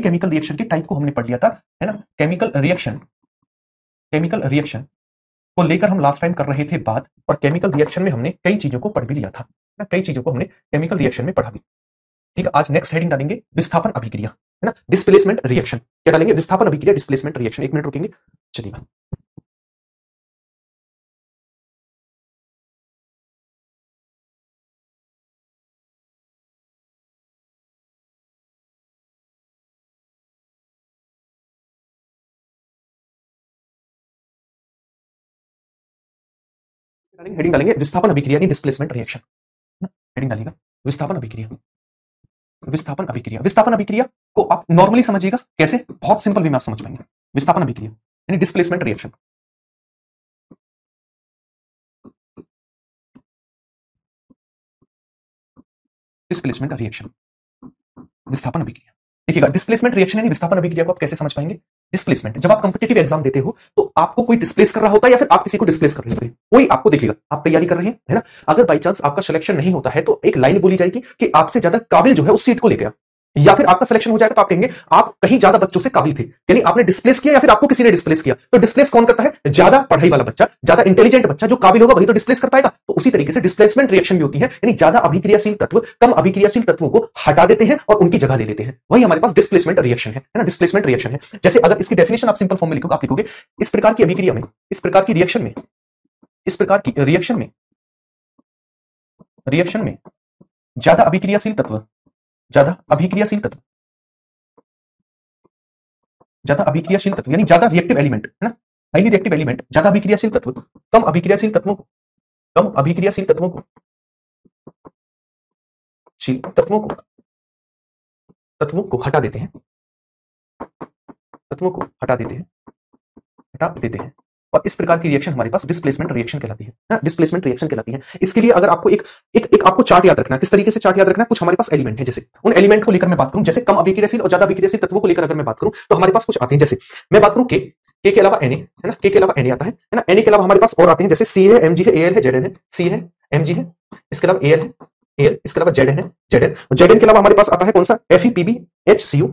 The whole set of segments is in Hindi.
केमिकल रिएक्शन के टाइप को हमने पढ़ लिया था, है ना। केमिकल रिएक्शन को लेकर हम लास्ट टाइम कर रहे थे बात, और केमिकल रिएक्शन में हमने कई चीजों को पढ़ भी लिया था ना, कई चीजों को हमने केमिकल रिएक्शन में पढ़ा भी। ठीक है, आज नेक्स्ट हेडिंग डालेंगे विस्थापन अभिक्रिया, है ना, डिस्प्लेसमेंट रिएक्शन। क्या डालेंगे? विस्थापन अभिक्रिया, डिस्प्लेसमेंट रिएक्शन। एक मिनट रुकेंगे, चलिए। हेडिंग डालेंगे विस्थापन अभिक्रिया यानी डिस्प्लेसमेंट रिएक्शन। हेडिंग डालिएगा विस्थापन अभिक्रिया। विस्थापन अभिक्रिया, विस्थापन अभिक्रिया को आप नॉर्मली समझिएगा कैसे, बहुत सिंपल वे में आप समझ पाएंगे। विस्थापन अभिक्रिया यानी डिस्प्लेसमेंट रिएक्शन। डिस्प्लेसमेंट रिएक्शन, विस्थापन अभिक्रिया। देखिएगा, डिस्प्लेसमेंट रिएक्शन यानी विस्थापन अभिक्रिया को आप कैसे समझ पाएंगे? डिस्प्लेसमेंट, जब आप कॉम्पिटिटिव एग्जाम देते हो तो आपको कोई डिस्प्लेस कर रहा होता है या फिर आप किसी को डिस्प्लेस कर रहे हैं, कोई आपको देखेगा, आप तैयारी कर रहे हैं, है ना। अगर बाई चांस आपका सिलेक्शन नहीं होता है तो एक लाइन बोली जाएगी कि आपसे ज्यादा काबिल जो है उस सीट को ले गया, या फिर आपका सिलेक्शन हो जाएगा तो आप कहेंगे आप कहीं ज्यादा बच्चों से काबिल थे, यानी आपने डिस्प्लेस किया या फिर आपको किसी ने डिस्प्लेस किया। तो डिस्प्लेस कौन करता है? ज्यादा पढ़ाई वाला बच्चा, ज्यादा इंटेलिजेंट बच्चा, जो काबिल होगा वही तो डिस्प्लेस कर पाएगा। तो उसी तरीके से डिस्प्लेसमेंट रिएक्शन भी होती है, यानी ज्यादा अभिक्रियाशील तत्व कम अभिक्रियाशील तत्वों को हटा देते हैं और उनकी जगह ले लेते हैं, वही हमारे पास डिस्प्लेसमेंट रिएक्शन है ना, डिस्प्लेसमेंट रिएक्शन है। जैसे अगर इसकी डेफिनेशन आप सिंपल फॉर्म में लिखोगे, आप लिखोगे इस प्रकार की अभिक्रिया में, इस प्रकार की रिएक्शन में, इस प्रकार की रिएक्शन में ज्यादा अभिक्रियाशील तत्व, ज्यादा अभिक्रियाशील तत्व, ज्यादा अभिक्रियाशील तत्व यानी ज्यादा रिएक्टिव एलिमेंट, है ना, हाईली रिएक्टिव एलिमेंट, ज्यादा अभिक्रियाशील तत्व कम अभिक्रियाशील तत्वों को, कम अभिक्रियाशील तत्वों को, तत्वों को हटा देते हैं, तत्वों को हटा देते हैं, हटा देते हैं। और इस प्रकार की रिएक्शन हमारे पास डिस्प्लेसमेंट रिएक्शन कहलाती है ना, डिस्प्लेसमेंट रिएक्शन कहलाती है। इसके लिए अगर आपको एक आपको चार्ट याद रखना है, किस तरीके से चार्ट याद रखना है, कुछ हमारे पास एलिमेंट है, जैसे उन एलिमेंट को लेकर मैं बात करूं, जैसे कम अभिक्रियाशील और ज्यादा अभिक्रियाशील तत्वों को लेकर अगर मैं बात करूं तो हमारे पास कुछ आते हैं, जैसे मैं बात करूं के के अलावा Na, है ना, के अलावा Na आता है ना, Na के अलावा हमारे पास और आते हैं, जैसे C है, Mg है, Al है, Zn है, C है, Mg है, इसके अलावा Al है, Al, इसके अलावा Zn है, Zn के अलावा हमारे पास आता है कौन सा? FePbHCu,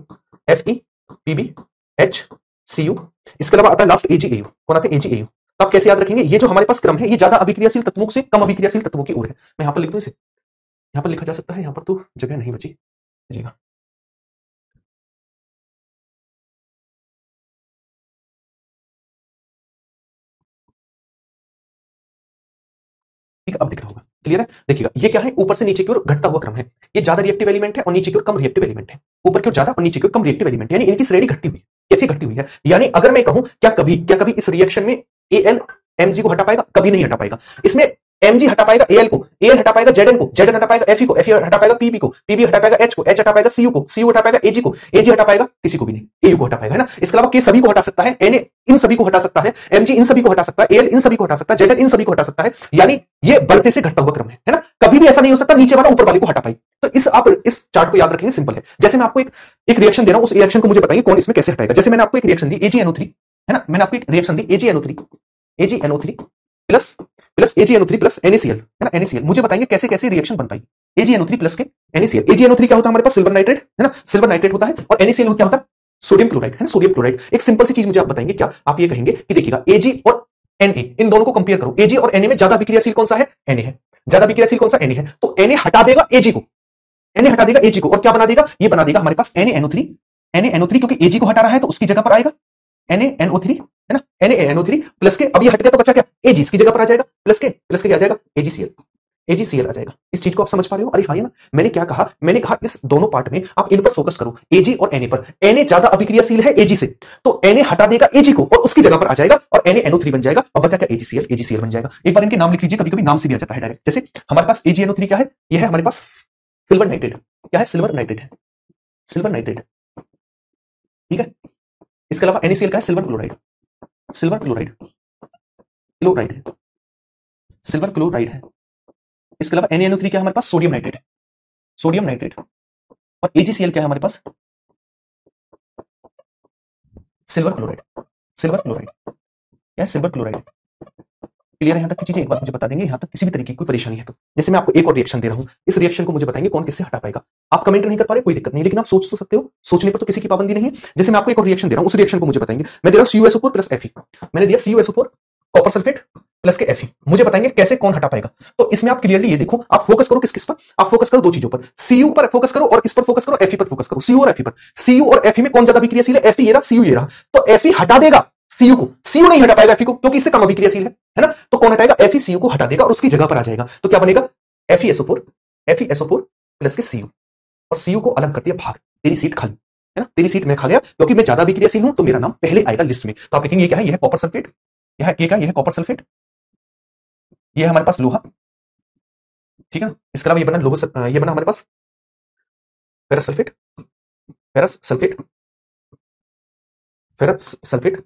FePbHCu, इसके अलावा आता है लास्ट AgAu। कौन आते हैं? AgAu। तो आप कैसे याद रखेंगे? ये जो हमारे पास क्रम है ये ज्यादा अभिक्रियाशील तत्वों से कम अभिक्रियाशील तत्वों की ओर है। मैं यहां पर लिख दूं इसे, यहां पर लिखा जा सकता है, यहां पर तो जगह नहीं बची, चलिएगा। ठीक, अब दिख रहा होगा, क्लियर है? देखिएगा ये क्या है, ऊपर से नीचे की ओर घटता हुआ क्रम है, ये ज्यादा रिएक्टिव एलिमेंट है और नीचे की ओर कम रिएक्टिव एलिमेंट है, ऊपर की ओर ज्यादा और नीचे की ओर कम रिएक्टिव एलिमेंट, यानी इनकी श्रेणी घटती हुई है। कैसे घटती हुई है? यानी अगर मैं कहूं क्या कभी इस रिएक्शन में Al Mg को हटा पाएगा? कभी नहीं हटा पाएगा। इसमें Mg हटा पाएगा Al को, Al हटा पाएगा Zn को, Zn हटा पाएगा Fe को, Fe हटा पाएगा Pb को, Pb हटा पाएगा H को, H हटा पाएगा Cu को, Cu हटा पाएगा Ag को, Ag हटा पाएगा किसी को भी नहीं, Au को हटा पाएगा, है ना। इसके अलावा K सभी को हटा सकता है, Na इन सभी को हटा सकता है, Mg इन सभी को हटा सकता है, Al इन सभी को हटा सकता है, Zn इन सभी को हटा सकता है, यानी ये बढ़ते से घटता हुआ क्रम है ना। कभी भी ऐसा नहीं हो सकता नीचे वाला ऊपर वाले को हटा पाए। तो आप इस चार्ट को याद रखेंगे, सिंपल है। जैसे मैं आपको एक रिएक्शन दे रहा हूं, उस रिएक्शन को मुझे बताइए कौन इसमें कैसे हटाएगा। जैसे मैंने आपको एक रिएक्शन दी AgNO3, है ना, मैंने आपको एक रिएक्शन दी AgNO3 plus AgNO3 plus NaCl, है ना, NaCl। मुझे बताइए कैसे कैसे रिएक्शन बन पाई AgNO3 प्लस के NaCl। AgNO3 क्या होता है हमारे पास? सिल्वर नाइट्रेट, है ना, सिल्वर नाइट्रेट होता है। और NaCl क्या होता है? सोडियम क्लोराइड, है ना, सोडियम क्लोराइड। एक सिंपल सी चीज मुझे आप बताएंगे, क्या आप ये कहेंगे कि देखिएगा Ag और Na, इन दोनों को कंपेयर करो, Ag और Na में ज्यादा अभिक्रियाशील कौन सा है? Na है। ज्यादा अभिक्रियाशील कौन सा? Na है। तो Na हटा देगा Ag को, Na हटा देगा Ag को, और क्या बना देगा? ये बना देगा हमारे पास NaNO3, क्योंकि Ag को हटा रहा है तो उसकी जगह पर आएगा NaNO3, है ना, NaNO3 प्लस के, अब ये हट गया तो बचा क्या? Ag, इसकी जगह पर आ जाएगा, प्लस के क्या आ जाएगा? AgCl आ जाएगा। इस चीज को आप समझ पा रहे हो? अरे हाँ, है ना। मैंने क्या कहा? मैंने कहा इस दोनों पार्ट में आप इन पर फोकस करो, Ag और Na पर। Na ज्यादा अभिक्रियाशील है Ag से, तो Na हटा देगा Ag को और उसकी जगह पर आ जाएगा और NaNO3 बन जाएगा, और बचा क्या? AgCl बन जाएगा। एक बार इनके नाम लिख लीजिए, कभी कभी नाम से भी आ जाता है डायरेक्ट। जैसे हमारे पास AgNO3 क्या है? यह है हमारे पास सिल्वर नाइट्रेट। क्या है? सिल्वर नाइट्रेट है, सिल्वर नाइट्रेट, ठीक है। इसके अलावा NaCl का है silver chloride, silver chloride, chloride है, सिल्वर क्लोराइड है। इसके अलावा NaNO3 क्या है हमारे पास? सोडियम नाइट्रेट है, सोडियम नाइट्रेट। और AgCl क्या है हमारे पास? सिल्वर क्लोराइड, सिल्वर क्लोराइड, क्या है? Silver chloride. क्लियर है यहाँ तक की चीजें? एक बार मुझे बता देंगे यहाँ तक किसी भी तरीके की कोई परेशानी है तो। जैसे मैं आपको एक और रिएक्शन दे रहा हूँ, इस रिएक्शन को मुझे बताएंगे कौन किससे हटा पाएगा। आप कमेंट नहीं कर पा रहे कोई दिक्कत नहीं, लेकिन आप सोच तो सकते हो, सोचने पर तो किसी की पाबंदी नहीं है। जैसे मैं आपको एक और रिएक्शन दे रहा हूँ, उस रिएक्शन को मुझे बताएंगे। मैं दे रहा हूँ CuSO4 प्लस Fe, मैंने दिया CuSO4 कॉपर सल्फेट प्लस के Fe, मुझे बताएंगे कैसे कौन हटा पाएगा। तो इसमें आप क्लियरली ये देखो, आप फोकस करो किस किस पर, आप फोकस करो दो चीजों पर, Cu पर फोकस करो और किस पर फोकस करो, Fe पर फोकस करो, Cu और Fe पर। Cu और Fe में कौन ज्यादा अभिक्रियाशील है? Fe ये रहा, Cu ये रहा। तो Fe हटा देगा Cu को, Cu नहीं हटा पाएगा Fe को, क्योंकि इससे कम अभिक्रियाशील है ना। तो कौन हटाएगा? Fe Cu को हटा देगा और उसकी जगह पर आ जाएगा। तो क्या बनेगा? FeSO4 प्लस के Cu, और Cu को अलग कर दिया भाग, तेरी सीट खाली है ना, तेरी सीट मैं खा गया, क्योंकि मैं ज्यादा अभिक्रियाशील हूं तो मेरा नाम पहले आएगा लिस्ट में। तो आप लिखेंगे ये क्या है? ये है कॉपर सल्फेट, ये क्या? ये है कॉपर सल्फेट, ये है हमारे पास लोहा, ठीक है ना। इसके अलावा ये बना लोहा, ये बना हमारे पास ferrous sulphate, ferrous sulphate, ferrous sulphate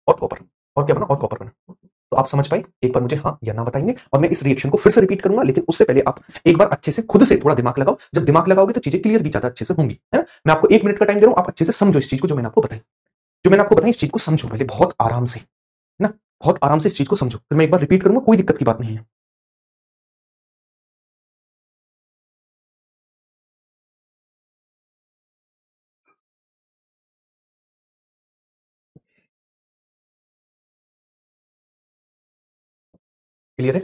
और कॉपर, और क्या बना? और कॉपर बना। तो आप समझ पाए? एक बार मुझे हाँ या ना बताएंगे, और मैं इस रिएक्शन को फिर से रिपीट करूंगा, लेकिन उससे पहले आप एक बार अच्छे से खुद से थोड़ा दिमाग लगाओ। जब दिमाग लगाओगे तो चीजें क्लियर भी ज्यादा अच्छे से होंगी, है ना। मैं आपको 1 मिनट का टाइम दे रहा हूं, आप अच्छे से समझो इस चीज को, जो मैंने आपको बताई, जो मैंने आपको बताई इस चीज को समझो पहले बहुत आराम से, है ना, बहुत आराम से इस चीज को समझो। फिर मैं एक बार रिपीट करूंगा, कोई दिक्कत की बात नहीं है। क्लियर है?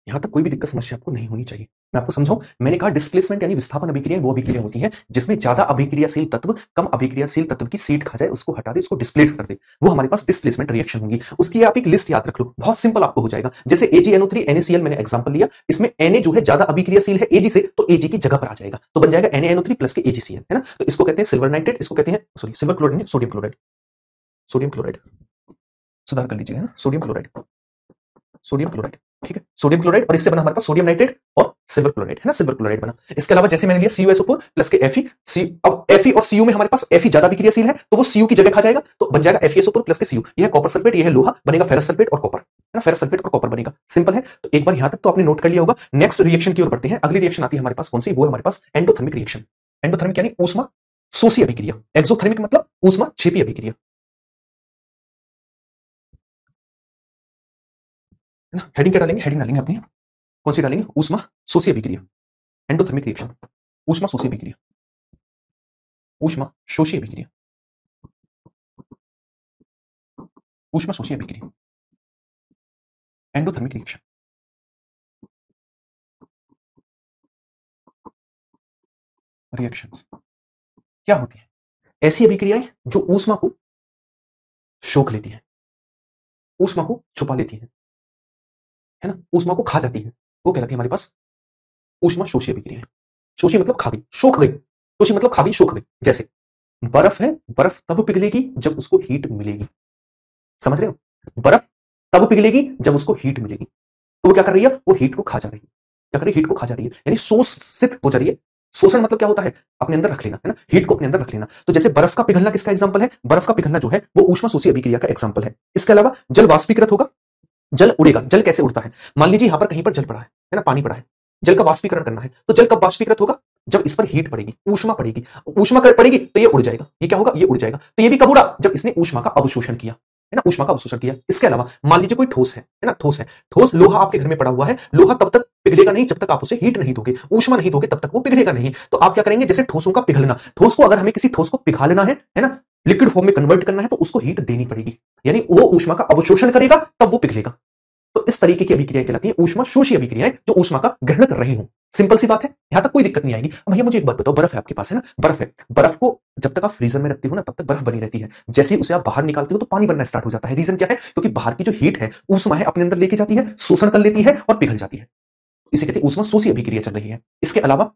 यहां तक कोई भी दिक्कत समस्या आपको नहीं होनी चाहिए। मैं आपको समझाऊं, मैंने कहा डिस्प्लेसमेंट यानी विस्थापन अभिक्रियाएं वो अभिक्रिया होती हैं जिसमें ज्यादा अभिक्रियाशील तत्व कम अभिक्रियाशील तत्व की सीट खा जाए, उसको हटा दे, उसको डिस्प्लेस कर दे, वो हमारे पास डिस्प्लेसमेंट रिएक्शन होगी। उसकी आप एक लिस्ट याद रख लो, बहुत सिंपल आपको हो जाएगा। जैसे AgNO3 NaCl मैंने एग्जांपल लिया, इसमें Na जो है ज्यादा अभिक्रियाशील है Ag से, तो Ag की जगह पर आ जाएगा, तो बन जाएगा NaNO3 प्लस के AgCl, है ना। तो इसको कहते हैं सिल्वर नाइट्रेट, इसको कहते हैं सॉरी सिल्वर क्लोराइड नहीं, सोडियम क्लोराइड, सोडियम क्लोराइड, सुधार कर लीजिएगा ना, सोडियम क्लोराइड, सोडियम क्लोराइड, ठीक है, सोडियम क्लोराइड। और इससे बना हमारे पास सोडियम नाइट्रेट और सिल्वर क्लोराइड, है ना, सिल्वर क्लोराइड बना। इसके अलावा जैसे मैंने लिया CuSO4 प्लस के Fe, अब Fe और Cu में हमारे पास Fe ज्यादा अभिक्रियाशील है, तो वो Cu की जगह खा जाएगा, तो बन जाएगा FeSO4 प्लस के Cu। यह है कॉपर सल्फेट, यह है लोहा, बनेगा फेरस सल्फेट और कॉपर, है ना, फेरस सल्फेट और कॉपर बनेगा। सिंपल है। तो एक बार यहां तक तो आपने नोट कर लिया होगा। नेक्स्ट रिएक्शन की ओर बढ़ते हैं। अगली रिएक्शन आती है हमारे पास कौन सी? वो है हमारे पास एंडोथर्मिक रिएक्शन। एंडोथर्मिक यानी ऊष्मा शोषी अभिक्रिया, एक्सोथर्मिक मतलब ऊष्मा क्षेपी अभिक्रिया, है ना। हेडिंग क्या डालेंगे? हेडिंग डालेंगे अपनी कौन सी डालेंगे? ऊष्मा शोषी अभिक्रिया, एंडोथर्मिक रिएक्शन, ऊष्मा शोषी अभिक्रिया, ऊष्मा शोषी अभिक्रिया, ऊष्मा शोषी अभिक्रिया, एंडोथर्मिक रिएक्शन। रिएक्शंस क्या होती है? ऐसी अभिक्रियाएं जो ऊष्मा को सोख लेती है, ऊष्मा को छुपा लेती है ना, ऊष्मा को खा जाती है, वो कहलाती है हमारे पास ऊष्मा शोषी अभिक्रिया। शोषी मतलब खा गई, सोख गई, शोषी मतलब खा गई, सोख गई। जैसे बर्फ है, बर्फ तब पिघलेगी जब उसको हीट मिलेगी, समझ रहे हो? बर्फ तब पिघलेगी जब उसको हीट मिलेगी, तो वो क्या कर रही है? वो हीट को खा जा रही है। क्या कर रही है? हीट को खा जा रही है, यानी शोषित हो जा रही है। शोषण मतलब क्या होता है? अपने अंदर रख लेना, है ना, हीट को अपने अंदर रख लेना। तो जैसे बर्फ का पिघलना किसका एग्जांपल है? बर्फ का पिघलना जो है वो ऊष्मा शोषी अभिक्रिया का एग्जांपल है। इसके अलावा जल वाष्पीकृत होगा, जल उड़ेगा। जल कैसे उड़ता है? मान लीजिए यहां पर कहीं पर जल पड़ा है ना, पानी पड़ा है, जल का वाष्पीकरण करना है, तो जल कब वाष्पीकृत होगा? जब इस पर हीट पड़ेगी, ऊष्मा पड़ेगी। ऊष्मा पड़ेगी तो ये उड़ जाएगा। ये क्या होगा? ये उड़ जाएगा। तो ये भी कब उड़ा? जब इसने ऊष्मा का अवशोषण किया, है ना, ऊष्मा का अवशोषण किया। इसके अलावा मान लीजिए कोई ठोस है ना, ठोस है, ठोस लोहा आपके घर में पड़ा हुआ है, लोहा तब तक पिघलेगा नहीं जब तक आप उसे हीट नहीं दोगे, ऊष्मा नहीं दोगे, तब तक वो पिघलेगा नहीं। तो आप क्या करेंगे? जैसे ठोसों का पिघलना, ठोस को अगर हमें किसी ठोस को पिघालना है ना, लिक्विड फॉर्म में कन्वर्ट करना है, तो उसको हीट देनी पड़ेगी, यानी वो ऊष्मा का अवशोषण करेगा तब वो पिघलेगा। तो इस तरीके की अभिक्रियाएं कहलाती है ऊष्मा शोषी अभिक्रियाएं, जो ऊष्मा का ग्रहण कर रही हूं। सिंपल सी बात है, यहां तक कोई दिक्कत नहीं आएगी। अब भैया मुझे एक बात बताओ, बर्फ है आपके पास, है ना, बर्फ है, बर्फ को जब तक आप फ्रीजर में रखते हो ना, तब तक बर्फ बनी रहती है। जैसे ही उसे आप बाहर निकालते हो तो पानी बनना स्टार्ट हो जाता है। रीजन क्या है? क्योंकि बाहर की जो हीट है, ऊष्मा है, अपने अंदर लेके जाती है, शोषण कर लेती है और पिघल जाती है। इसे कहते हैं ऊष्मा शोषी अभिक्रिया चल रही है। इसके अलावा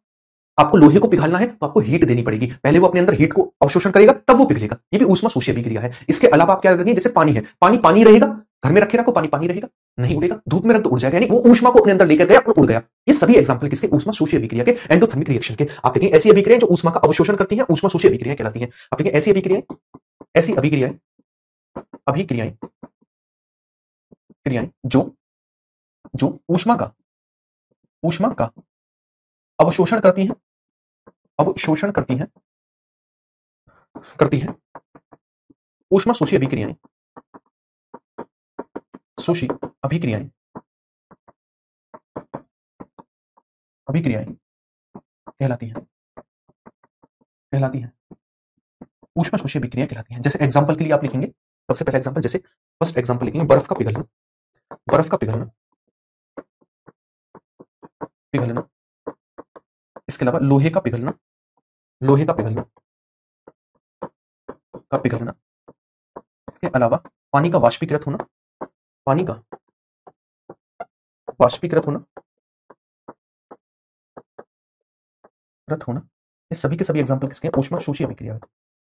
आपको लोहे को पिघालना है तो आपको हीट देनी पड़ेगी, पहले वो अपने अंदर हीट को अवशोषण करेगा तब वो पिघलेगा। ये भी ऊष्मा शोषी अभिक्रिया है। इसके अलावा आप क्या करेंगे? जैसे पानी है, पानी पानी रहेगा, घर में रखे रखो, पानी पानी रहेगा, नहीं उड़ेगा, धूप में रख दो उड़ जाएगा, यानी वो ऊष्मा को अपने अंदर लेकर गया और उड़ गया। ये सभी एग्जांपल किसके? ऊष्मा शोषी अभिक्रिया के, एंडोथर्मिक रिएक्शन के। आप देखेंगे ऐसी अभिक्रियाएं जो ऊष्मा का अवशोषण करती हैं, ऊष्मा शोषी अभिक्रियाएं कहलाती हैं। आप देखेंगे ऐसी अभिक्रियाएं, ऐसी अभिक्रियाएं, अभिक्रियाएं, क्रियाएं जो जो ऊष्मा का अवशोषण करती हैं, अवशोषण करती हैं ऊष्मा शोषी अभिक्रियाएं, शोषी अभिक्रियाएं अभिक्रियाएं कहलाती हैं ऊष्मा शोषी अभिक्रियाएं कहलाती हैं। जैसे एग्जांपल के लिए आप लिखेंगे, सबसे पहला एग्जांपल, जैसे फर्स्ट एग्जांपल लिखेंगे बर्फ का पिघलना पिघलना इसके अलावा लोहे का पिघलना इसके अलावा पानी का वाष्पीकृत होना पानी का वाष्पीकृत होना रत होना, ये सभी के सभी एग्जांपल किसके हैं? ऊष्मा शोषी अभिक्रिया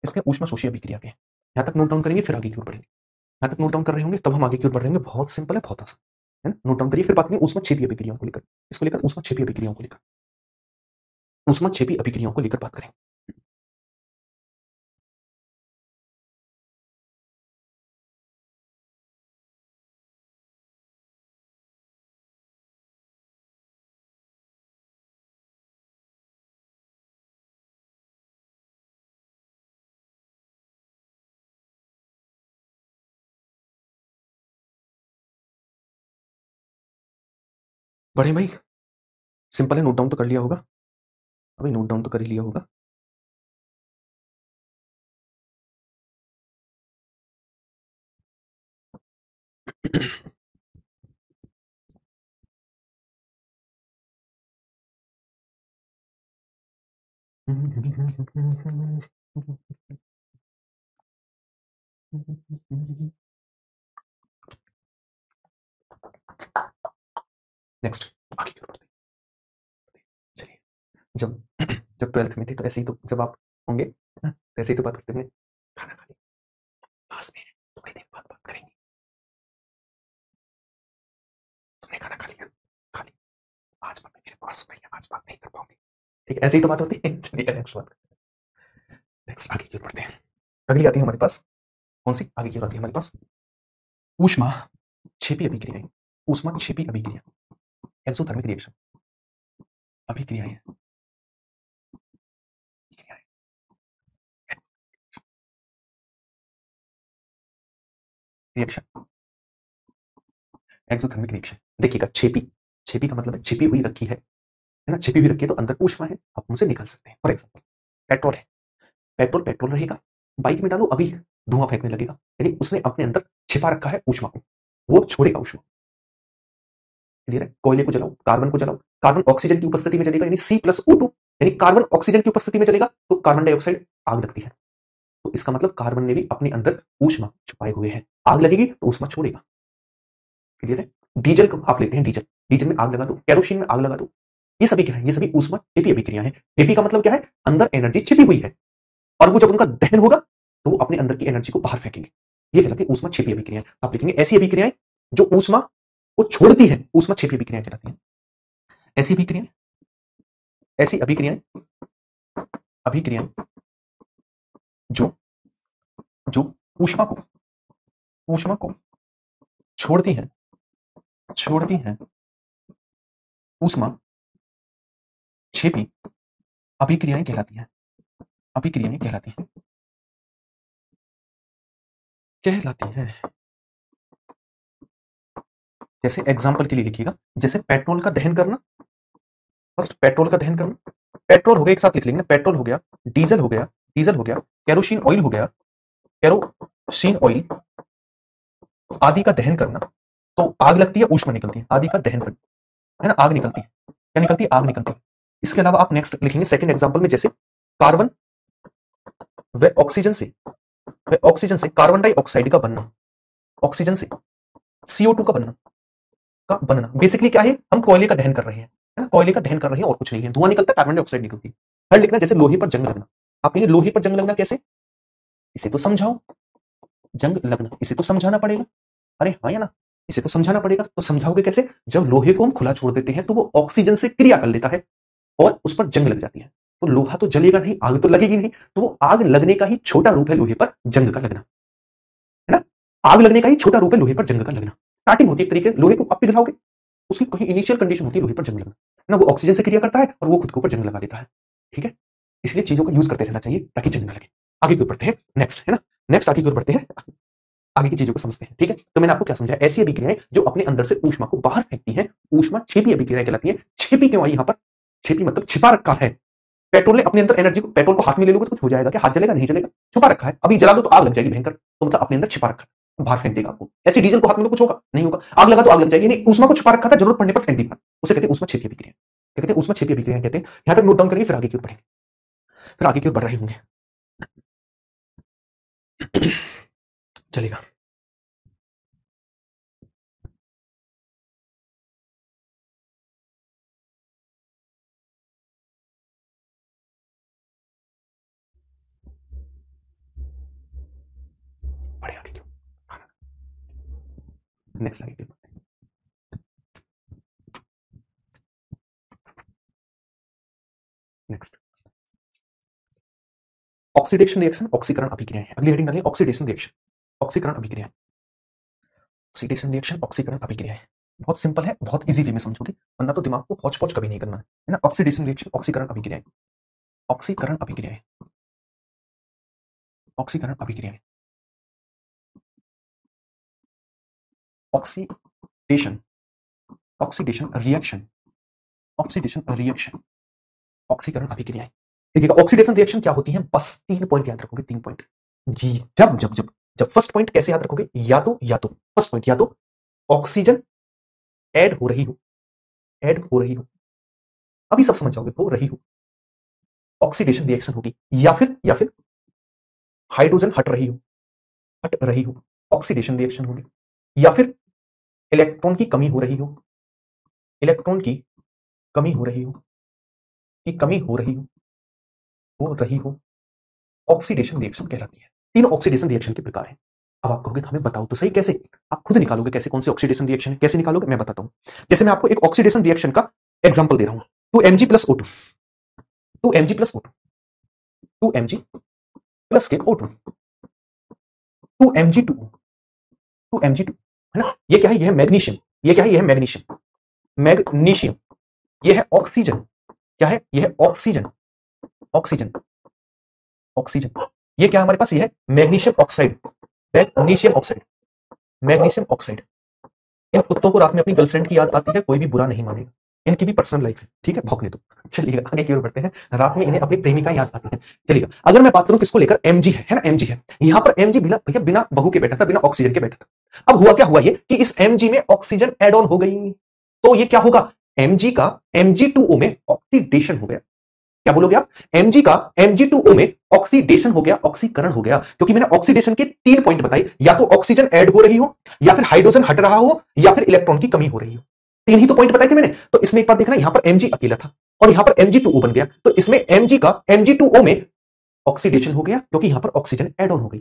इसके ऊष्मा शोषी अभिक्रिया के। यहाँ तक नोट डाउन करेंगे, फिर आगे की ओर बढ़ेंगे। यहाँ तक नोट डाउन कर रहे होंगे, तब हम आगे की ओर बढ़ रहे होंगे। बहुत सिंपल है, बहुत आसान है ना। नोट डाउन करिए, फिर बात करेंगे ऊष्मा क्षेपी अभिक्रियाओं को लेकर, इसको लेकर ऊष्मा क्षेपी अभिक्रियाओं को लेकर बात करेंगे। बढ़े भाई, सिंपल है, नोट डाउन तो कर लिया होगा। अभी नोट डाउन तो कर ही लिया होगा। नेक्स्ट आगे की ओर बढ़ते हैं। चलिए, जब जब 12th में थे तो ऐसे ही, तो जब आप होंगे ना, तो ऐसे ही तो बात करते होंगे। खाना खा लिया, पास में है, थोड़ी देर बाद बात करेंगे। तुमने खाना खा लिया? खा लिया। आज बात मेरे पास भाई, आज बात नहीं कर पाऊंगी। ठीक है, ऐसे ही तो बात होती है। चलिए नेक्स्ट बात, नेक्स्ट आगे की ओर बढ़ते हैं। अगली आती है हमारे पास, कौन सी आगे की ओर आती है हमारे पास? ऊष्मा क्षेपी अभिक्रियाएं ऊष्मा क्षेपी अभिक्रिया एक्सोथर्मिक रिएक्शन अभिक्रियाएं रिएक्शन एक्सोथर्मिक रिएक्शन। देखिएगा, छेपी का मतलब है छिपी हुई रखी है ना। छिपी हुई रखी है तो अंदर ऊष्मा है, आप उनसे निकल सकते हैं। फॉर एग्जाम्पल, पेट्रोल है, पेट्रोल रहेगा, बाइक में डालो, अभी धुआं फेंकने लगेगा, यानी उसने अपने अंदर छिपा रखा है ऊष्मा को, वो छोड़ेगा ऊष्मा। क्लियर है? कोयले को जलाओ, कार्बन को जलाओ, कार्बन ऑक्सीजन की उपस्थिति में जलेगा, यानी C+O2, यानी कार्बन ऑक्सीजन की उपस्थिति में जलेगा तो कार्बन डाइऑक्साइड आग लगती है। तो इसका मतलब कार्बन ने भी अपने अंदर ऊष्मा छुपाए हुए है। आग लगेगी तो ऊष्मा छोड़ेगा। क्लियर है? डीजल को आप लेते हैं, डीजल में आग लगा दो, केरोसिन में आग लगा दो, ये सभी क्या है? ये सभी ऊष्मा छिपी अभिक्रिया है। छिपी का मतलब क्या है? अंदर एनर्जी छिपी हुई है, और वो जब उनका दहन होगा तो वो अपने अंदर की एनर्जी को बाहर फेंकेंगे। ये कहलाती है ऊष्मा छिपी अभिक्रिया। आप लिखेंगे ऐसी अभिक्रियाएं जो ऊष्मा को छोड़ती है, ऊष्मा छिपी अभिक्रिया कहलाती है। ऐसी अभिक्रियाएं ऐसी अभिक्रियाएं अभिक्रियाएं जो जो ऊष्मा को ऊष्मा को छोड़ती हैं ऊष्मा क्षेपी अभिक्रियाएं कहलाती हैं। अभिक्रियाएं कहलाती हैं। जैसे एग्जांपल के लिए लिखिएगा, जैसे पेट्रोल का दहन करना, फर्स्ट पेट्रोल का दहन करना, पेट्रोल हो गया, एक साथ लिख लेंगे ना, पेट्रोल हो गया, डीजल हो गया, केरोसिन ऑयल हो गया, केरोसिन ऑयल आदि का दहन करना, तो आग लगती है, ऊष्मा निकलती है। आदि का दहन करना है ना, आग निकलती है। क्या निकलती है? आग निकलती है। इसके अलावा आप नेक्स्ट लिखेंगे सेकंड एग्जांपल में, जैसे कार्बन व ऑक्सीजन से कार्बन डाइऑक्साइड का बनना, ऑक्सीजन से CO2 का बनना बेसिकली क्या है? हम कोयले का दहन कर रहे हैं, है ना, कोयले का दहन कर रहे हैं और कुछ नहीं है, धुआं निकलता है, कार्बन डाइऑक्साइड निकलती है। थर्ड लिखना, जैसे लोहे पर जंग लगना। आप कहेंगे लोहे पर जंग लगना कैसे? इसे तो समझाओ। जंग लगना, इसे तो समझाना पड़ेगा। अरे हाँ या ना, इसे तो समझाना पड़ेगा। तो समझाओगे कैसे? जब लोहे को हम खुला छोड़ देते हैं तो वो ऑक्सीजन से क्रिया कर लेता है और उस पर जंग लग जाती है। तो लोहा तो जलेगा नहीं, आग तो लगेगी नहीं, तो वो आग लगने का ही छोटा रूप है लोहे पर जंग का लगना, है ना। आग लगने का ही छोटा रूप है लोहे पर जंग का लगना। स्टार्टिंग होती है तरीके, लोहे को आप पिघलाओगे, उसकी कोई इनिशियल कंडीशन होती है लोहे पर जंग लगना, है ना। वो ऑक्सीजन से क्रिया करता है और वो खुद के ऊपर जंग लगा देता है। ठीक है, इसलिए चीजों का यूज करते रहना चाहिए ताकि जंग ना लगे। आगे की ओर बढ़ते हैं, नेक्स्ट, है ना, नेक्स्ट आगे की ओर बढ़ते हैं। आगे की चीजों को समझते हैं। ठीक है, तो मैंने आपको क्या समझाया, ऐसी अभिक्रियाएं जो अपने अंदर से ऊष्मा को बाहर फेंकती हैं, ऊष्मा छेपी अभिक्रियाएं कहलाती है। छेपी क्यों आई यहां पर, छेपी मतलब छिपा रखा है। पेट्रोल ने अपने अंदर एनर्जी को, पेट्रोल को हाथ में ले लोगे तो कुछ हो जाएगा क्या, हाथ जलेगा नहीं जलेगा, छुपा रखा है। अभी जला दो तो आग लग जाएगी भयंकर, तो मतलब अपने अंदर छिपा रखा है, बाहर फेंक देगा आपको। ऐसे डीजल को हाथ में लो कुछ होगा नहीं होगा, आग लगा तो आग लग जाएगी नहीं, ऊष्मा को छुपा रखा था, जरूरत पड़ने पर फेंक दी बाहर, उसे कहते हैं ऊष्मा छेपी अभिक्रिया। क्या कहते हैं, ऊष्मा छेपी अभिक्रिया कहते हैं। यहां तक नोट डाउन करेंगे, फिर आगे की ओर बढ़ेंगे, फिर आगे की ओर बढ़ रहे होंगे। चलेगा, बढ़े आगे की ओर, नेक्स्ट आगे की ओर। नेक्स्ट, ऑक्सीडेशन रिएक्शन, ऑक्सीकरण अभिक्रियाएं। अगली हेडिंग डालें ऑक्सीडेशन रिएक्शन, ऑक्सीकरण अभिक्रियाएं। ऑक्सीडेशन रिएक्शन, ऑक्सीकरण अभिक्रियाएं। बहुत सिंपल है, बहुत इजी वे में समझोगे, वरना तो दिमाग को हौच पौच कभी नहीं करना है ना। ऑक्सीडेशन रिएक्शन, ऑक्सीकरण अभिक्रियाएं, ऑक्सीकरण अभिक्रियाएं, ऑक्सीकरण अभिक्रियाएं। Oxidation, oxidation reaction, oxidation reaction, ऑक्सीकरण अभिक्रियाएं। देखिएगा ऑक्सीडेशन रिएक्शन क्या होती है, बस 3 पॉइंट याद रखोगे, 3 पॉइंट जी। जब जब जब जब फर्स्ट पॉइंट कैसे याद रखोगे, या तो फर्स्ट पॉइंट या तो ऑक्सीजन ऐड हो रही हो, ऐड हो रही हो, अभी सब समझ जाओगे, हो रही हो, ऑक्सीडेशन रिएक्शन होगी, या फिर हाइड्रोजन हट रही हो, हट रही हो, ऑक्सीडेशन रिएक्शन होगी, या फिर इलेक्ट्रॉन की कमी हो रही हो, इलेक्ट्रॉन की कमी हो रही हो, की कमी हो रही हो, ऑक्सीडेशन रिएक्शन कहलाती है। तीनों ऑक्सीडेशन रिएक्शन के प्रकार हैं। अब आप कहोगे हमें बताओ तो सही कैसे, आप खुद निकालोगे कैसे, कौन से ऑक्सीडेशन रिएक्शन है, कैसे निकालोगे मैं बताता हूं। जैसे मैं आपको एक ऑक्सीडेशन रिएक्शन का एग्जांपल दे रहा हूं, 2 Mg plus O2, 2 Mg plus O2, 2 Mg plus के O2, 2 Mg2O, 2 Mg2, है ना। ये क्या है, ये है मैग्नीशियम, ये क्या है, ये है मैग्नीशियम, मैग्नीशियम, ये है ऑक्सीजन, क्या है, ये है ऑक्सीजन, ऑक्सीजन, ऑक्सीजन। ये क्या हमारे पास, ये है magnesium oxide, magnesium oxide, magnesium oxide. इन कुत्तों को रात में अपनी गर्लफ्रेंड की याद आती है, कोई भी बुरा नहीं मानेगा, इनकी भी पर्सनल लाइफ है, ठीक है, भौंकने दो। चलिएगा आगे की ओर बढ़ते हैं, रात में इन्हें अपनी प्रेमिका याद आती है। चलिएगा अगर मैं बात करूं किसको लेकर, Mg है ना, Mg है, यहां पर Mg भैया बिना बहू के बैठा था, बिना ऑक्सीजन के बैठा था। अब हुआ क्या हुआ, ये कि इस Mg में ऑक्सीजन एड ऑन हो गई, तो ये क्या होगा, Mg का Mg2O में ऑक्सीडेशन हो गया। क्या बोलोगे आप, Mg का Mg2O में ऑक्सीडेशन हो गया, ऑक्सीकरण हो गया, क्योंकि मैंने ऑक्सीडेशन के 3 पॉइंट बताए, या तो ऑक्सीजन ऐड हो रही हो, या फिर हाइड्रोजन हट रहा हो, या फिर इलेक्ट्रॉन की कमी हो रही हो। 3 ही तो पॉइंट बताए थे मैंने। तो इसमें एक बार देखना, यहां पर Mg अकेला था और यहां पर Mg2O बन गया, तो इसमें Mg का Mg2O में ऑक्सीडेशन हो गया, क्योंकि यहां पर ऑक्सीजन ऐड ऑन हो गई।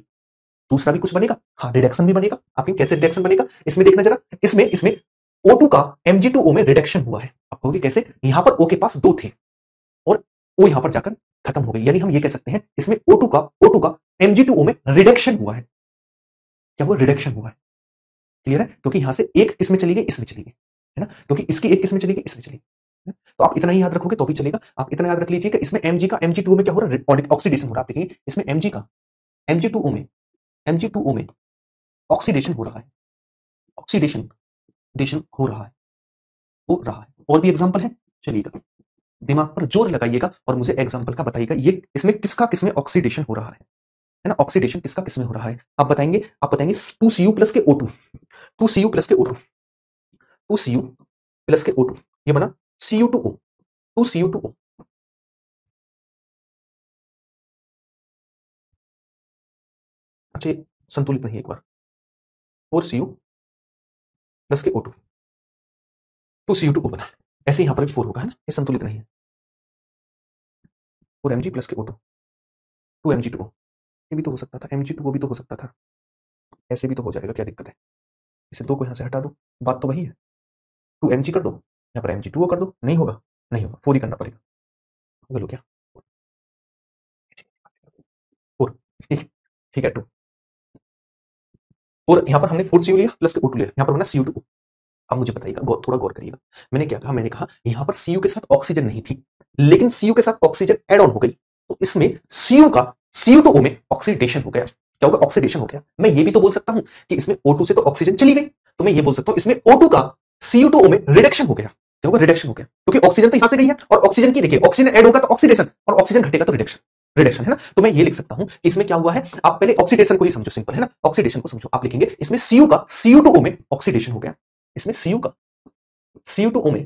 दूसरा भी कुछ बनेगा, हाँ रिडक्शन भी बनेगा। आपकी कैसे रिडक्शन बनेगा, इसमें देखना जरा, इसमें O2 का Mg2O में रिडक्शन हुआ है। आप कहोगे कैसे, यहां पर O के पास 2 थे और वो यहां पर जाकर खत्म हो गई, यानी हम ये कह सकते हैं इसमें O2 का Mg2O में रिडक्शन हुआ है। क्या वो रिडक्शन हुआ है, क्लियर है, क्योंकि यहां से एक किसमें चली गई, इसमें चली गई, है ना, क्योंकि इसकी एक किसमें चली गई, इसमें चली गई। तो आप इतना ही याद रखोगे तो भी चलेगा। आप इतना याद रख लीजिए कि इसमें Mg का Mg2O में क्या हो रहा है, ऑक्सीडेशन हो रहा है। आप देखेंगे इसमें Mg का Mg2O में ऑक्सीडेशन हो रहा है, ऑक्सीडेशन डेशन हो रहा है। और भी एग्जांपल है, चलिएगा दिमाग पर जोर लगाइएगा और मुझे एग्जांपल का बताइएगा, ये इसमें किसमें ऑक्सीडेशन हो रहा है ना, ऑक्सीडेशन किसमें हो रहा है, आप बताएंगे 2Cu प्लस के O2, 2Cu प्लस के O2, 2Cu प्लस के O2, ये बना Cu2O, 2Cu2O। अच्छा ये संतुलित नहीं है, एक बार 4Cu प्लस के O2, 2Cu2O बना, ऐसे यहां पर भी 4 होगा, है ना, ये संतुलित नहीं है। 4Mg प्लस के O2, 2Mg2O, ये भी तो हो सकता था, Mg2O भी तो हो सकता था, ऐसे भी तो हो जाएगा, क्या दिक्कत है, इसे 2 को यहां से हटा दो, बात तो वही है। 2Mg कर दो, यहाँ पर Mg2O कर दो, नहीं होगा, नहीं होगा, 4 ही करना पड़ेगा, बोलो क्या, 4, ठीक है 2, और यहाँ पर हमने 4Cu लिया प्लस O2 लिया, यहाँ पर बना Cu2O। अब मुझे बताइएगा, थोड़ा गौर करिएगा, मैंने क्या कहा, मैंने कहा यहाँ पर Cu के साथ ऑक्सीजन नहीं थी, लेकिन Cu के साथ ऑक्सीजन एड ऑन हो गई, तो इसमें Cu का Cu2O में ऑक्सीडेशन हो गया। क्या होगा, ऑक्सीडेशन हो गया। मैं ये भी तो बोल सकता हूं कि इसमें O2 से तो ऑक्सीजन चली गई, तो मैं ये बोल सकता हूं इसमें O2 का Cu2O में रिडक्शन हो गया। क्या होगा, रिडक्शन हो गया, क्योंकि ऑक्सीजन तो यहां से गई है और ऑक्सीजन की देखिए, ऑक्सीजन ऐड होगा तो ऑक्सीडेशन और ऑक्सीजन घटेगा तो रिडक्शन, रिडक्शन है ना। तो मैं ये लिख सकता हूं कि इसमें क्या हुआ है, आप पहले ऑक्सीडेशन को ही समझो, सिंपल है ना, ऑक्सीडेशन को समझो। आप लिखेंगे इसमें Cu का Cu2O में ऑक्सीडेशन हो गया, इसमें Cu का Cu2O में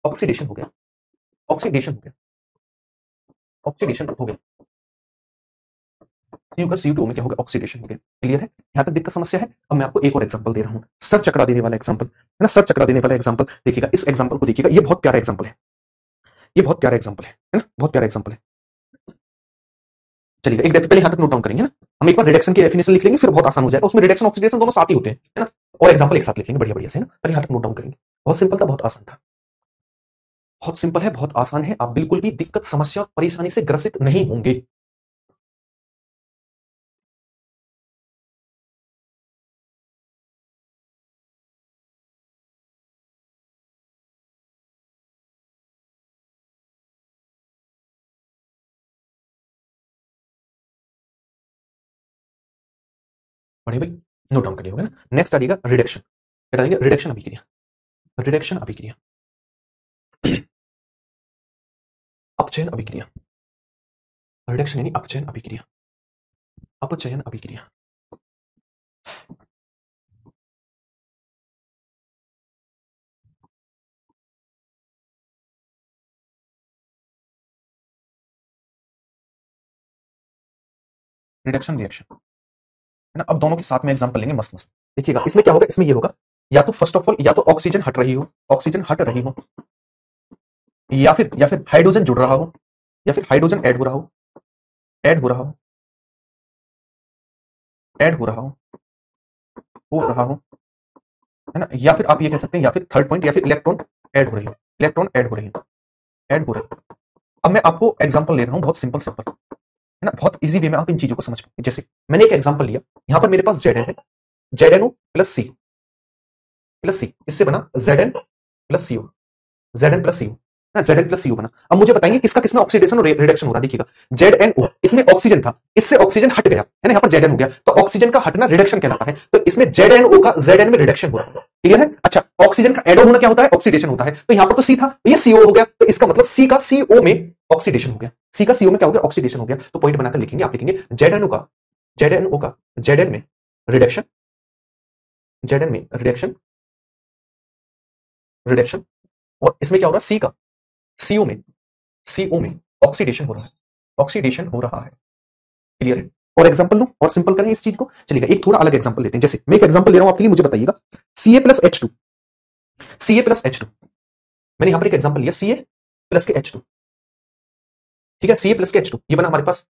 ऑक्सीडेशन हो गया, ऑक्सीडेशन हो गया, ऑक्सीडेशन हो गया, Cu का Cu2O में क्या हो गया, ऑक्सीडेशन हो गया। क्लियर है, यहां तक दिक्कत समस्या है। अब मैं आपको एक और एग्जांपल दे रहा हूं, सर चकरा देने वाला एग्जांपल है ना, सर चकरा देने वाला एग्जांपल। देखिएगा इस एग्जांपल को, देखिएगा ये बहुत प्यारा एग्जांपल है, ये बहुत प्यारा एग्जांपल है ना, बहुत प्यारा एग्जांपल है। चलिए एक पहले यहां तक नोट डाउन करेंगे ना, हम एक बार रिडक्शन की डेफिनेशन लिख लेंगे, फिर बहुत आसान हो जाएगा, उसमें रिडक्शन ऑक्सीडेशन दोनों साथ ही होते हैं, है ना, और एग्जांपल एक साथ लिखेंगे बढ़िया बढ़िया से, है ना। पहले यहां तक नोट डाउन करेंगे, बहुत सिंपल था, बहुत आसान था, बहुत सिंपल है, बहुत आसान है, आप बिल्कुल भी दिक्कत समस्या परेशानी से ग्रसित नहीं होंगे। बढ़िया भाई, नोट डाउन करिए, होगा ना। नेक्स्ट आइएगा रिडक्शन, बताइए रिडक्शन अभिक्रिया, रिडक्शन अभिक्रिया, अपचयन अभिक्रिया, रिडक्शन यानी अपचयन अभिक्रिया, अपचयन अभिक्रिया। रिडक्शन रिएक्शन, है ना। अब दोनों के साथ में एग्जांपल लेंगे, मस्त मस्त। देखिएगा इसमें क्या होगा, इसमें ये होगा, या तो फर्स्ट ऑफ ऑल या तो ऑक्सीजन हट रही हो, ऑक्सीजन हट रही हो, या फिर हाइड्रोजन जुड़ रहा हो, या फिर हाइड्रोजन ऐड हो रहा हो, ऐड हो रहा हो, ऐड हो रहा हो, है ना। या फिर आप ये कह सकते हैं, या फिर थर्ड पॉइंट, या फिर इलेक्ट्रॉन ऐड हो रही हो, इलेक्ट्रॉन ऐड हो रही हो, ऐड हो रही हो। अब मैं आपको एग्जांपल ले रहा हूं, बहुत सिंपल सिंपल, है ना, बहुत इजी वे में आप इन चीजों को समझ पाएंगे। जैसे मैंने एक एग्जांपल लिया, यहां पर मेरे पास Zn है, ZnO प्लस सी, इससे बना Zn plus CO, Zn plus CO ना, Zn प्लस CO बना। अब मुझे बताएंगे किसका किसमें ऑक्सीडेशन और रिडक्शन हो रहा है। देखिएगा ZnO, इसमें ऑक्सीजन था, इससे ऑक्सीजन हट गया, है ना, यहाँ पर Zn हो गया, तो ऑक्सीजन का हटना रिडक्शन कहलाता है, तो इसमें ZnO का Zn में रिडक्शन हो रहा है। क्लियर है। अच्छा, ऑक्सीजन का एड ऑन होना क्या होता है, ऑक्सीडेशन होता है, तो यहाँ पर तो सी था, तो ये CO हो गया, तो इसका मतलब सी का CO में ऑक्सीडेशन हो गया, सी का CO में क्या हो गया, ऑक्सीडेशन हो गया। तो पॉइंट बनाकर लिखेंगे, आप लिखेंगे ZnO का Zn में रिडक्शन, Zn में रिडक्शन, रिडक्शन, और इसमें क्या हो रहा है, सी का CO में, CO में ऑक्सीडेशन हो रहा है, ऑक्सीडेशन हो रहा है। क्लियर है। और एग्जांपल लूं और सिंपल करें इस चीज को, चलिएगा एक थोड़ा अलग एग्जांपल लेते हैं। जैसे मैं एक एग्जांपल ले रहा हूं आपके लिए, मुझे बताइएगा Ca plus H2, Ca plus H2, मैंने यहां पर एक एग्जांपल लिया Ca प्लस के H2, ठीक है, Ca प्लस के H2, ये बना हमारे पास,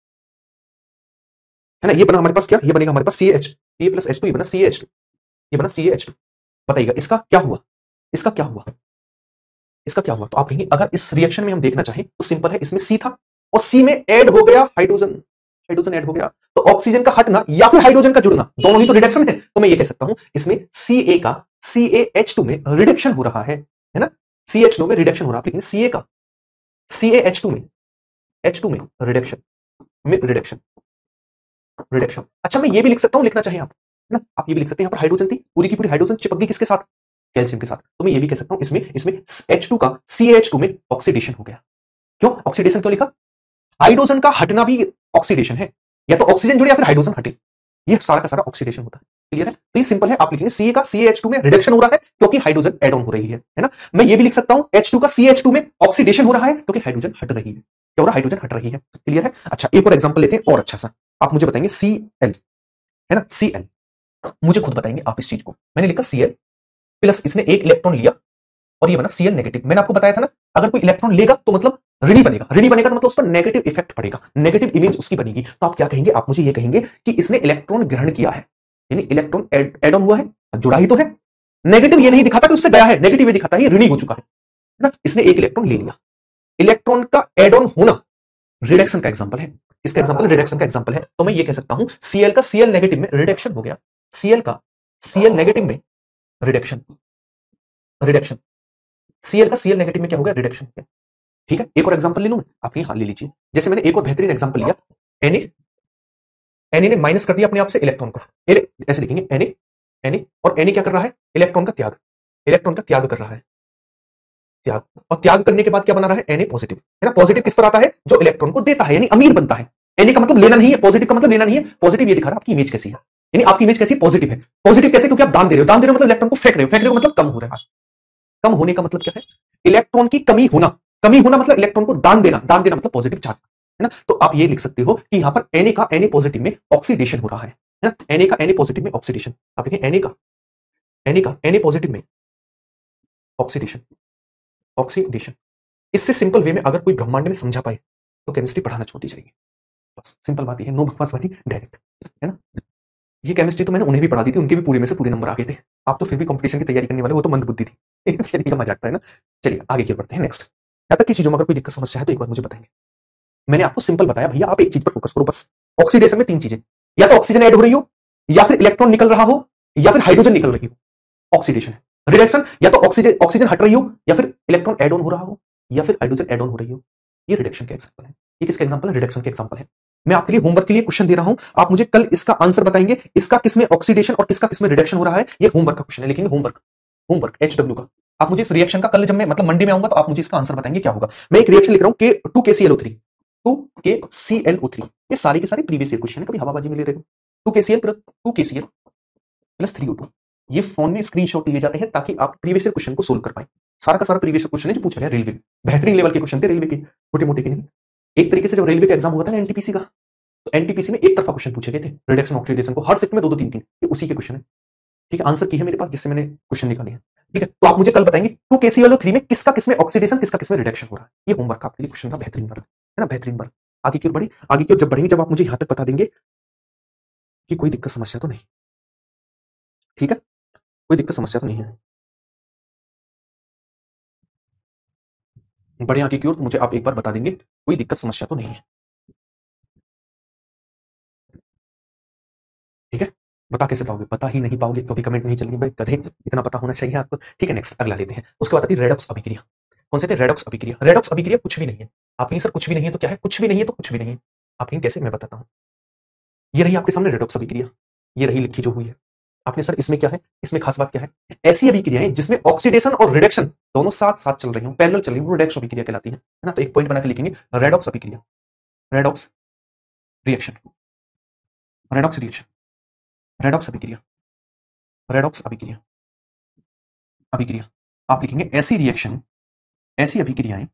है ना, ये बना हमारे पास क्या, ये बनेगा हमारे पास CaH, Ca प्लस H2, ये बना CaH2, ये बना CaH2। बताइएगा इसका क्या हुआ, इसका क्या हुआ, इसका क्या हुआ। तो आप कहेंगे अगर इस रिएक्शन में हम देखना चाहें तो सिंपल है, इसमें सी था और सी में ऐड हो गया हाइड्रोजन, हाइड्रोजन ऐड हो गया, तो ऑक्सीजन का हटना या फिर हाइड्रोजन का जुड़ना, दोनों ही तो रिडक्शन है, तो मैं ये कह सकता हूं इसमें Ca का CaH2 में रिडक्शन हो रहा है ना, CH2 में रिडक्शन हो रहा है, लेकिन Ca का CaH2 में, H2 में रिडक्शन, में रिडक्शन, रिडक्शन। अच्छा, मैं ये भी लिख सकता हूं, लिखना चाहिए आप, है ना, आप ये भी लिख सकते हैं, यहां पर हाइड्रोजन थी, पूरी की पूरी हाइड्रोजन चिपक गई किसके साथ, कैल्शियम के साथ, तो मैं ये भी कह सकता हूं इसमें इसमें H2 का CaH2 में ऑक्सीडेशन हो गया। क्यों ऑक्सीडेशन क्यों लिखा, हाइड्रोजन का हटना भी ऑक्सीडेशन है, या तो ऑक्सीजन जुड़े या फिर हाइड्रोजन हटे, ये सारा का सारा ऑक्सीडेशन होता है। क्लियर है। तो ये सिंपल है, आप लिखेंगे Ca का CaH2 में रिडक्शन हो रहा है क्योंकि हाइड्रोजन ऐड ऑन हो रही है ना। मैं ये भी लिख सकता हूं H2 का CH2 में ऑक्सीडेशन हो रहा है क्योंकि हाइड्रोजन हट रही है, क्या हो रहा है, हाइड्रोजन हट रही है। क्लियर है। अच्छा, एक और एग्जांपल लेते हैं और अच्छा सा, आप मुझे बताएंगे Cl, है ना, Cl, मुझे खुद बताएंगे आप इस चीज को। मैंने लिखा Cl प्लस, इसने एक इलेक्ट्रॉन लिया और ये बना Cl नेगेटिव। मैंने आपको बताया था ना, अगर कोई इलेक्ट्रॉन लेगा तो मतलब ऋणी बनेगा, ऋणी बनेगा तो मतलब उस पर नेगेटिव इफेक्ट पड़ेगा, नेगेटिव इमेज उसकी बनेगी। तो आप क्या कहेंगे, आप मुझे ये कहेंगे कि इसने इलेक्ट्रॉन ग्रहण किया है, यानी इलेक्ट्रॉन एड ऑन हुआ है, जुड़ा ही तो है। नेगेटिव ये नहीं दिखाता कि उससे गया है, नेगेटिव ये दिखाता है ये ऋणी हो चुका है ना। इसने एक इलेक्ट्रॉन ले लिया, इलेक्ट्रॉन का एड ऑन होना रिडक्शन का एग्जांपल है, इसका एग्जांपल रिडक्शन का एग्जांपल है। तो मैं ये कह सकता हूं Cl का Cl नेगेटिव में रिडक्शन हो गया, Cl का Cl नेगेटिव में रिडक्शन, रिडक्शन, Cl का Cl नेगेटिव में क्या हो गया, रिडक्शन हो गया। ठीक है, एक और एग्जांपल ले लूं मैं, आप यहां ले लीजिए। जैसे मैंने एक और बेहतरीन एग्जांपल लिया Na Na ने माइनस कर दिया अपने आप से इलेक्ट्रॉन को, ऐसे लिखेंगे Na, और Na क्या कर रहा है, इलेक्ट्रॉन का त्याग कर रहा है, त्याग, और त्याग करने के बाद क्या बना रहा है, Na पॉजिटिव, है ना। पॉजिटिव किस पर आता है, जो इलेक्ट्रॉन को देता है, यानी अमीर बनता है। Na का मतलब लेना नहीं है, पॉजिटिव का मतलब लेना नहीं है, पॉजिटिव ये दिखा रहा है आपकी इमेज कैसी है, यानी आपकी इमेज कैसी, पॉजिटिव है। पॉजिटिव कैसे, क्योंकि आप दान दे रहे हो, दान दे रहे हो मतलब इलेक्ट्रॉन को फेंक रहे हो मतलब कम हो रहा है। कम होने का मतलब क्या है, इलेक्ट्रॉन की कमी होना, कमी होना मतलब इलेक्ट्रॉन को दान देना, दान देना मतलब पॉजिटिव चार्ज, है ना। तो आप ये लिख सकते हो कि यहां पर Na का Na पॉजिटिव में ऑक्सीडेशन हो रहा है ना। Na का Na पॉजिटिव में ऑक्सीडेशन, आप देखें Na का Na पॉजिटिव में ऑक्सीडेशन, ऑक्सीडेशन। इससे सिंपल वे में अगर कोई ब्रह्मांड में समझा पाए तो केमिस्ट्री पढ़ाना छोड़ दी जाएगी, बस सिंपल बात ये है, नो बकवासबाजी, डायरेक्ट, है ना। ये केमिस्ट्री तो मैंने उन्हें भी पढ़ा दी थी, उनके भी पूरे में से पूरे नंबर आ गए थे। आप तो फिर भी कंपटीशन की तैयारी करने वाले, वो तो मंद बुद्धि थी। चलिए मजाक था, है ना। चलिए आगे की ओर बढ़ते हैं, नेक्स्ट। यहाँ तक की चीजों में अगर कोई दिक्कत समस्या है तो एक बार मुझे बताएंगे। मैंने आपको सिंपल बताया, भैया आप एक चीज पर फोकस करो बस। ऑक्सीडेशन में तीन चीजें, या तो ऑक्सीजन ऐड हो रही हो, या फिर इलेक्ट्रॉन निकल रहा हो, या फिर हाइड्रोजन निकल रही हो, ऑक्सीडेशन है। रिडक्शन, या तो ऑक्सीजन हट रही हो, या फिर इलेक्ट्रॉन ऐड ऑन हो रहा हो, या फिर हाइड्रोजन ऐड ऑन हो रही हो। ये रिडक्शन का एग्जांपल है। ये किसका एग्जांपल है, रिडक्शन का एग्जांपल है। मैं आपके लिए होमवर्क के लिए क्वेश्चन दे रहा हूं, आप मुझे कल इसका आंसर बताएंगे, इसका किसमें ऑक्सीडेशन और किसका किसमें रिडक्शन हो रहा है। ये होमवर्क का क्वेश्चन है, लिखेंगे होमवर्क, होमवर्क HW का। आप मुझे इस रिएक्शन का कल जब मैं मतलब मंडे में आऊंगा तो आप मुझे इसका आंसर बताएंगे क्या होगा। मैं एक रिएक्शन लिख रहा हूं, K2KClO3, 2KClO3। ये सारे के सारे प्रीवियस ईयर क्वेश्चन है, कभी हवाबाजी में ले रहे हो। 2KCl plus 3O2। ये फोन में स्क्रीनशॉट लिए जाते हैं ताकि आप प्रीवियस ईयर क्वेश्चन को सोल्व कर पाए। सारा का सारा प्रीवियस ईयर क्वेश्चन है जो पूछा गया रेलवे, बेहतरीन लेवल के क्वेश्चन थे रेलवे के, छोटे मोटे के नहीं। एक तरीके से जब रेलवे का एग्जाम हुआ था ना एनटीपीसी का, तो एनटीपीसी में एक तरफा क्वेश्चन पूछे गए थे, रिडक्शन ऑक्सीडेशन को, हर शिफ्ट में दो दो तीन तीन, ये उसी के क्वेश्चन है। ठीक है, आंसर की है मेरे पास जिससे मैंने क्वेश्चन निकाले हैं। ठीक है, तो आप मुझे कल बताएंगे 2KClO3 में किसका किसमें ऑक्सीडेशन, किसका किसमें रिडक्शन हो रहा है। ये होमवर्क आपके लिए क्वेश्चन का बेहतरीन वर्क है ना, बेहतरीन वर्क। आगे की ओर बढ़ी, आगे की ओर जब बढ़ेंगे, जब आप मुझे यहां तक बता देंगे कि कोई दिक्कत समस्या तो नहीं, ठीक है, कोई दिक्कत समस्या तो नहीं है, बढ़े आगे की ओर, तो मुझे आप एक बार बता देंगे कोई दिक्कत समस्या तो नहीं है, ठीक है। बता कैसे पाओगे, बता ही नहीं पाओगे क्योंकि कमेंट नहीं चलेंगे भाई गधे, इतना पता होना चाहिए आपको। ठीक है, नेक्स्ट अगला लेते हैं। उसके बाद आती है रेडॉक्स अभिक्रिया। कौन से थे, रेडॉक्स अभिक्रिया। रेडॉक्स अभिक्रिया कुछ भी नहीं है। आप कहेंगे सर कुछ भी नहीं है तो क्या है, कुछ भी नहीं है तो कुछ भी नहीं है। आप कहेंगे कैसे, मैं बताता हूं। ये रही आपके सामने रेडॉक्स अभिक्रिया, ये रही लिखी जो हुई है। आपने सर इसमें क्या है, इसमें खास बात क्या है, ऐसी अभिक्रियाएं जिसमें ऑक्सीडेशन और रिडक्शन दोनों साथ साथ चल रही हो, पैरेलल चल रही हो, रेडॉक्स अभिक्रिया कहलाती है ना। तो एक पॉइंट बना के लिखेंगे, रेडॉक्स अभिक्रिया, redox reaction, redox reaction, redox अभिक्रिया, रेडॉक्स अभिक्रिया, अभिक्रिया। आप लिखेंगे ऐसी रिएक्शन, ऐसी अभिक्रियाएं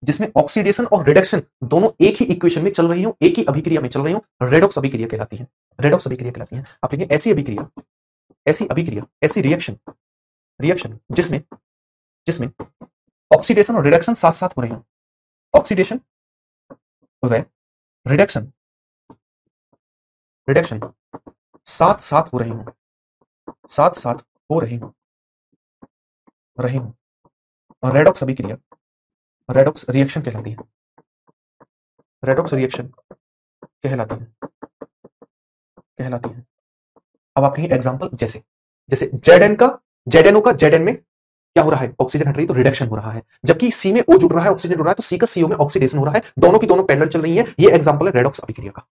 जिसमें ऑक्सीडेशन और रिडक्शन दोनों एक ही इक्वेशन में चल रही हो, एक ही अभिक्रिया में चल रही हो, रेडॉक्स अभिक्रिया कहलाती है, रेडॉक्स अभिक्रिया कहलाती है। आप लिखेंगे ऐसी अभिक्रिया, ऐसी अभिक्रिया, ऐसी रिएक्शन, रिएक्शन जिसमें जिसमें ऑक्सीडेशन और रिडक्शन साथ साथ हो रहे हो, ऑक्सीडेशन व रिडक्शन, रिडक्शन साथ साथ हो रहे हो, साथ साथ हो रहे हो, रहे हो, और रेडॉक्स अभिक्रिया, रेडॉक्स रिएक्शन कहलाती है, रेडॉक्स रिएक्शन कहलाती है, कहलाती है। अब आप कहेंगे एग्जांपल, जैसे जैसे जेडएनओ का जेडएन में क्या हो रहा है, ऑक्सीजन हट रही है तो रिडक्शन हो रहा है, जबकि सी में ओ जुड़ रहा है, ऑक्सीजन जुड़ रहा है, तो सी का सीओ में ऑक्सीडेशन हो रहा है, दोनों की दोनों पैरेलल चल रही है। ये एग्जांपल है रेडॉक्स अभिक्रिया का,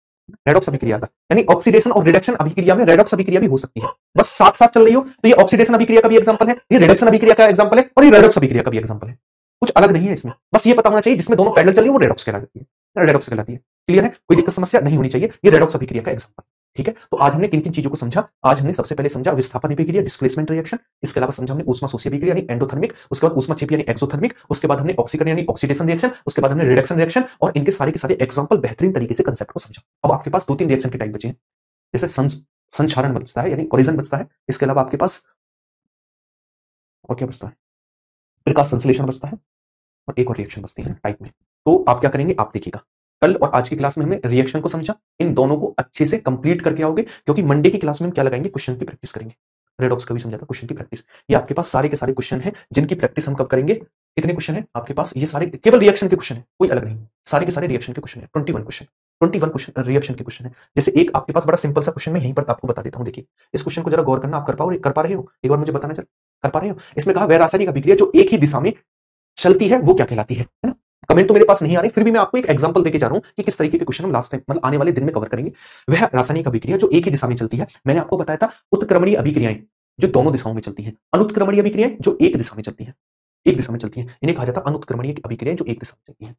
रेडॉक्स अभिक्रिया का, यानी ऑक्सीडेशन और रिडक्शन अभिक्रिया में रेडॉक्स अभिक्रिया भी हो सकती है, बस साथ साथ चल रही हो। तो ये ऑक्सीडेशन अभिक्रिया का भी एग्जांपल है, ये रिडक्शन अभिक्रिया का एग्जांपल है, और ये रेडॉक्स अभिक्रिया का भी एग्जांपल है। कुछ अलग नहीं है इसमें, बस ये पता होना चाहिए जिसमें दोनों पैरेलल चल रही है वो रेडॉक्स कहलाती है, रेडॉक्स कहलाती है। क्लियर है, कोई दिक्कत समस्या नहीं होनी चाहिए, ये रेडॉक्स अभिक्रिया का एग्जांपल। ठीक है, तो आज हमने किन किन चीजों को समझा। आज हमने सबसे पहले समझा विस्थापन अभिक्रिया, डिस्प्लेसमेंट रिएक्शन, इसके अलावा समझा हमने ऊष्मा शोषी अभिक्रिया यानी एंडोथर्मिक, उसके बाद ऊष्मा क्षेपी यानी एक्सोथर्मिक, उसके बाद हमने ऑक्सीकरण यानी ऑक्सीडेशन रिएक्शन, उसके बाद हमने रिडक्शन रिएक्शन, और इनके सारे के सारे एग्जांपल बेहतरीन तरीके से कंसेप्ट को समझा। अब आपके पास दो तीन रिएक्शन के टाइप बचे हैं, जैसे संचारण बचता है यानी कोलिजन बचता है, इसके अलावा आपके पास और क्या बचता है, प्रकाश संश्लेषण बचता है, और एक और रिएक्शन बचती है टाइप में। तो आप क्या करेंगे, आप देखिएगा कल और आज की क्लास में हमने रिएक्शन को समझा, इन दोनों को अच्छे से कंप्लीट करके आओगे, क्योंकि मंडे की क्लास में हम क्या लगाएंगे, क्वेश्चन की प्रैक्टिस करेंगे। रेडॉक्स का भी समझा था, क्वेश्चन की प्रैक्टिस। ये आपके पास सारे के सारे क्वेश्चन हैं जिनकी प्रैक्टिस हम कब करेंगे। कितने क्वेश्चन है आपके पास, ये सारे केवल रिएक्शन के क्वेश्चन है, कोई अलग नहीं, सारे के सारे रिएक्शन के क्वेश्चन है। 21 क्वेश्चन, 21 क्वेश्चन रिएक्शन के क्वेश्चन है। जैसे एक आपके पास बड़ा सिंपल सा क्वेश्चन मैं यहीं पर आपको बता देता हूं, देखिए इस क्वेश्चन को जरा गौर करना, आप कर पा रहे हो, एक बार मुझे बताना, चल कर पा रहे हो। इसमें कहा वह रासायनिक अभिक्रिया जो एक ही दिशा में चलती है वो क्या कहलाती है ना। कमेंट तो मेरे पास नहीं आ रहे, फिर भी मैं आपको एक एग्जांपल देके जा रहा हूं कि किस तरीके के क्वेश्चन हम लास्ट टाइम मतलब आने वाले दिन में कवर करेंगे। वह रासायनिक अभिक्रिया जो एक ही दिशा में चलती है। मैंने आपको बताया था उत्क्रमणीय अभिक्रियाएं जो दोनों दिशाओं में चलती हैं, अनुत्क्रमणीय अभिक्रियाएं जो एक दिशा में चलती हैं, एक दिशा में चलती हैं, इन्हें कहा जाता है अनुत्क्रमणीय अभिक्रियाएं जो एक दिशा में चलती हैं।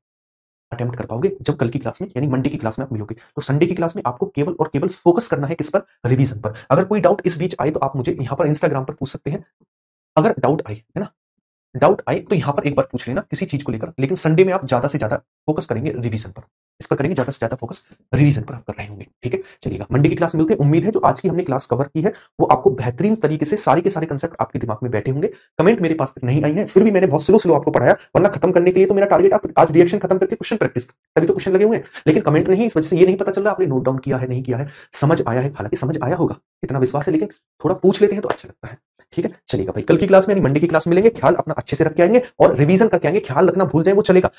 अटेम्प्ट कर पाओगे जब कल की क्लास में यानी मंडे की क्लास में आप मिलोगे। तो संडे की क्लास में आपको केवल और केवल फोकस करना है किस पर? रिवीजन पर। अगर कोई डाउट इस बीच आए तो आप मुझे यहाँ पर इंस्टाग्राम पर पूछ सकते हैं। अगर डाउट आए, है ना, डाउट आए तो यहां पर एक बार पूछ लेना किसी चीज को लेकर, लेकिन संडे में आप ज्यादा से ज्यादा फोकस करेंगे रिवीजन पर, इस पर करेंगे, ज्यादा से ज्यादा फोकस रिवीजन पर आप कर रहे होंगे। ठीक है, चलिएगा मंडे की क्लास मिलते हैं। उम्मीद है जो आज की हमने क्लास कवर की है वो आपको बेहतरीन तरीके से सारे के सारे कंसेप्ट आपके दिमाग में बैठे होंगे। कमेंट मेरे पास तक नहीं आई है, फिर भी मैंने बहुत स्लो स्लो आपको पढ़ाया, वरना खत्म करने के लिए तो मेरा टारगेट आप आज रिएक्शन खत्म करके क्वेश्चन प्रैक्टिस, तभी तो क्वेश्चन लगे हुए हैं। लेकिन कमेंट नहीं, इस वजह से ये नहीं पता चल रहा आपने नोट डाउन किया है नहीं किया है, समझ आया है, हालांकि समझ आया होगा इतना विश्वास है, लेकिन थोड़ा पूछ लेते हैं तो अच्छा लगता है। ठीक है, चलिएगा भाई, कल की क्लास में यानी मंडे की क्लास मिलेंगे, ख्याल अपना अच्छे से रख के आएंगे और रिवीजन करके आएंगे। ख्याल रखना भूल जाए वो चलेगा।